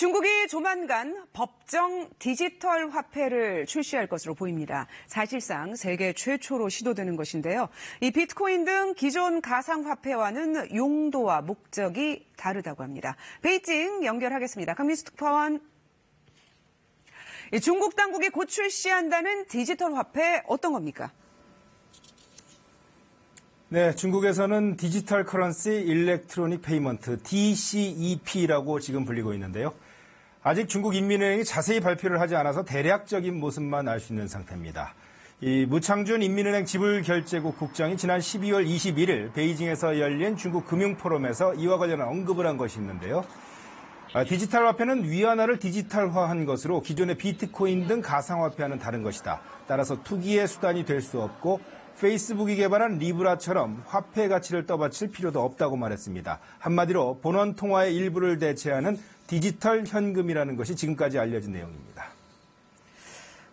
중국이 조만간 법정 디지털 화폐를 출시할 것으로 보입니다. 사실상 세계 최초로 시도되는 것인데요. 이 비트코인 등 기존 가상화폐와는 용도와 목적이 다르다고 합니다. 베이징 연결하겠습니다. 강민수 특파원. 중국 당국이 곧 출시한다는 디지털 화폐 어떤 겁니까? 네, 중국에서는 디지털 커런시 일렉트로닉 페이먼트 DCEP라고 지금 불리고 있는데요. 아직 중국 인민은행이 자세히 발표를 하지 않아서 대략적인 모습만 알 수 있는 상태입니다. 이 무창준 인민은행 지불결제국 국장이 지난 12월 21일 베이징에서 열린 중국 금융포럼에서 이와 관련한 언급을 한 것이 있는데요. 디지털 화폐는 위안화를 디지털화한 것으로 기존의 비트코인 등 가상화폐와는 다른 것이다. 따라서 투기의 수단이 될 수 없고 페이스북이 개발한 리브라처럼 화폐 가치를 떠받칠 필요도 없다고 말했습니다. 한마디로 본원 통화의 일부를 대체하는 디지털 현금이라는 것이 지금까지 알려진 내용입니다.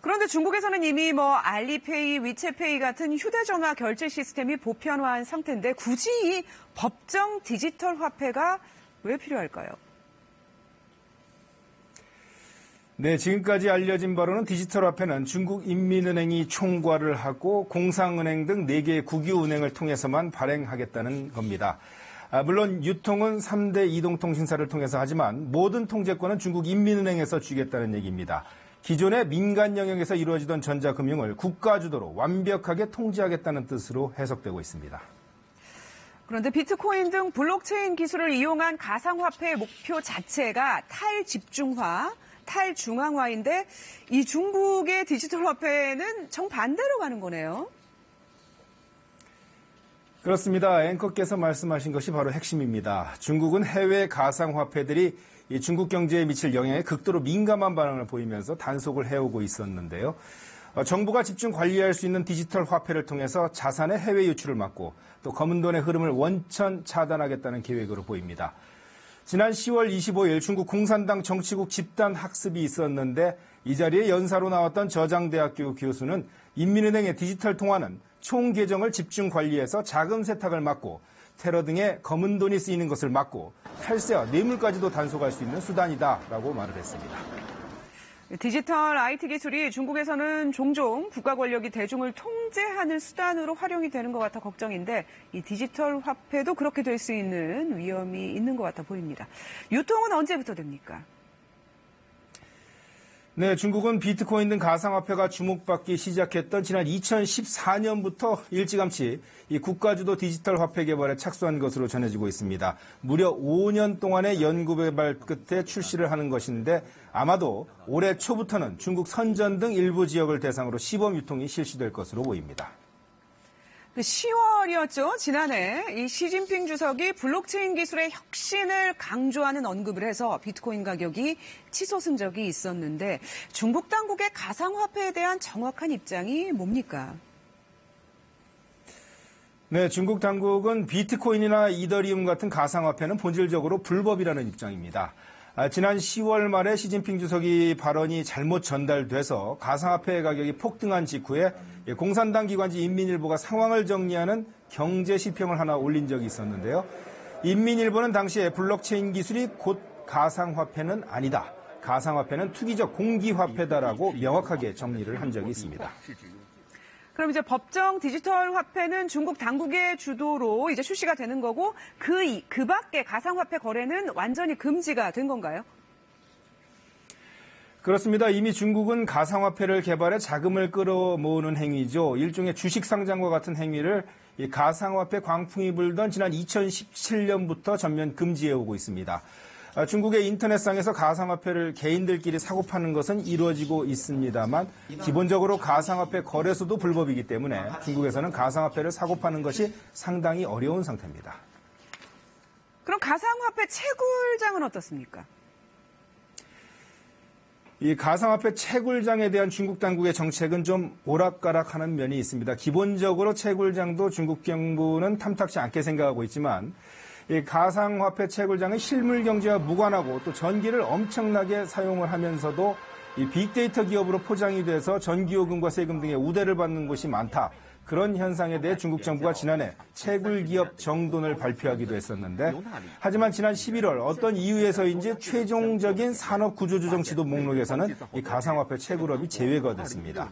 그런데 중국에서는 이미 알리페이, 위챗페이 같은 휴대전화 결제 시스템이 보편화한 상태인데 굳이 이 법정 디지털 화폐가 왜 필요할까요? 네, 지금까지 알려진 바로는 디지털 화폐는 중국 인민은행이 총괄을 하고 공상은행 등 4개의 국유은행을 통해서만 발행하겠다는 겁니다. 물론 유통은 3대 이동통신사를 통해서 하지만 모든 통제권은 중국 인민은행에서 쥐겠다는 얘기입니다. 기존의 민간 영역에서 이루어지던 전자금융을 국가 주도로 완벽하게 통제하겠다는 뜻으로 해석되고 있습니다. 그런데 비트코인 등 블록체인 기술을 이용한 가상화폐의 목표 자체가 탈집중화, 탈중앙화인데 이 중국의 디지털 화폐는 정반대로 가는 거네요. 그렇습니다. 앵커께서 말씀하신 것이 바로 핵심입니다. 중국은 해외 가상화폐들이 이 중국 경제에 미칠 영향에 극도로 민감한 반응을 보이면서 단속을 해오고 있었는데요. 정부가 집중 관리할 수 있는 디지털 화폐를 통해서 자산의 해외 유출을 막고 또 검은 돈의 흐름을 원천 차단하겠다는 계획으로 보입니다. 지난 10월 25일 중국 공산당 정치국 집단 학습이 있었는데 이 자리에 연사로 나왔던 저장대학교 교수는 인민은행의 디지털 통화는 총계정을 집중 관리해서 자금 세탁을 막고 테러 등의 검은 돈이 쓰이는 것을 막고 탈세와 뇌물까지도 단속할 수 있는 수단이다라고 말을 했습니다. 디지털 IT 기술이 중국에서는 종종 국가 권력이 대중을 통제하는 수단으로 활용이 되는 것 같아 걱정인데 이 디지털 화폐도 그렇게 될 수 있는 위험이 있는 것 같아 보입니다. 유통은 언제부터 됩니까? 네, 중국은 비트코인 등 가상화폐가 주목받기 시작했던 지난 2014년부터 일찌감치 이 국가주도 디지털 화폐 개발에 착수한 것으로 전해지고 있습니다. 무려 5년 동안의 연구개발 끝에 출시를 하는 것인데 아마도 올해 초부터는 중국 선전 등 일부 지역을 대상으로 시범 유통이 실시될 것으로 보입니다. 10월이었죠. 지난해 이 시진핑 주석이 블록체인 기술의 혁신을 강조하는 언급을 해서 비트코인 가격이 치솟은 적이 있었는데 중국 당국의 가상화폐에 대한 정확한 입장이 뭡니까? 네, 중국 당국은 비트코인이나 이더리움 같은 가상화폐는 본질적으로 불법이라는 입장입니다. 지난 10월 말에 시진핑 주석이 발언이 잘못 전달돼서 가상화폐 가격이 폭등한 직후에 공산당 기관지 인민일보가 상황을 정리하는 경제 시평을 하나 올린 적이 있었는데요. 인민일보는 당시에 블록체인 기술이 곧 가상화폐는 아니다. 가상화폐는 투기적 공기화폐다라고 명확하게 정리를 한 적이 있습니다. 그럼 이제 법정 디지털 화폐는 중국 당국의 주도로 이제 출시가 되는 거고 그 밖에 가상화폐 거래는 완전히 금지가 된 건가요? 그렇습니다. 이미 중국은 가상화폐를 개발해 자금을 끌어모으는 행위죠. 일종의 주식 상장과 같은 행위를 이 가상화폐 광풍이 불던 지난 2017년부터 전면 금지해오고 있습니다. 중국의 인터넷상에서 가상화폐를 개인들끼리 사고 파는 것은 이루어지고 있습니다만 기본적으로 가상화폐 거래소도 불법이기 때문에 중국에서는 가상화폐를 사고 파는 것이 상당히 어려운 상태입니다. 그럼 가상화폐 채굴장은 어떻습니까? 이 가상화폐 채굴장에 대한 중국 당국의 정책은 좀 오락가락하는 면이 있습니다. 기본적으로 채굴장도 중국 정부는 탐탁치 않게 생각하고 있지만 이 가상화폐 채굴장은 실물 경제와 무관하고 또 전기를 엄청나게 사용을 하면서도 이 빅데이터 기업으로 포장이 돼서 전기요금과 세금 등의 우대를 받는 곳이 많다. 그런 현상에 대해 중국 정부가 지난해 채굴기업 정돈을 발표하기도 했었는데 하지만 지난 11월 어떤 이유에서인지 최종적인 산업구조조정 지도 목록에서는 이 가상화폐 채굴업이 제외가 됐습니다.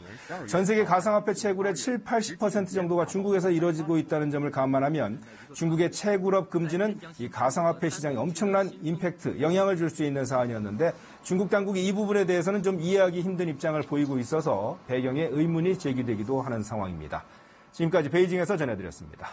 전 세계 가상화폐 채굴의 7, 80% 정도가 중국에서 이루어지고 있다는 점을 감안하면 중국의 채굴업 금지는 이 가상화폐 시장에 엄청난 임팩트, 영향을 줄 수 있는 사안이었는데 중국 당국이 이 부분에 대해서는 좀 이해하기 힘든 입장을 보이고 있어서 배경에 의문이 제기되기도 하는 상황입니다. 지금까지 베이징에서 전해드렸습니다.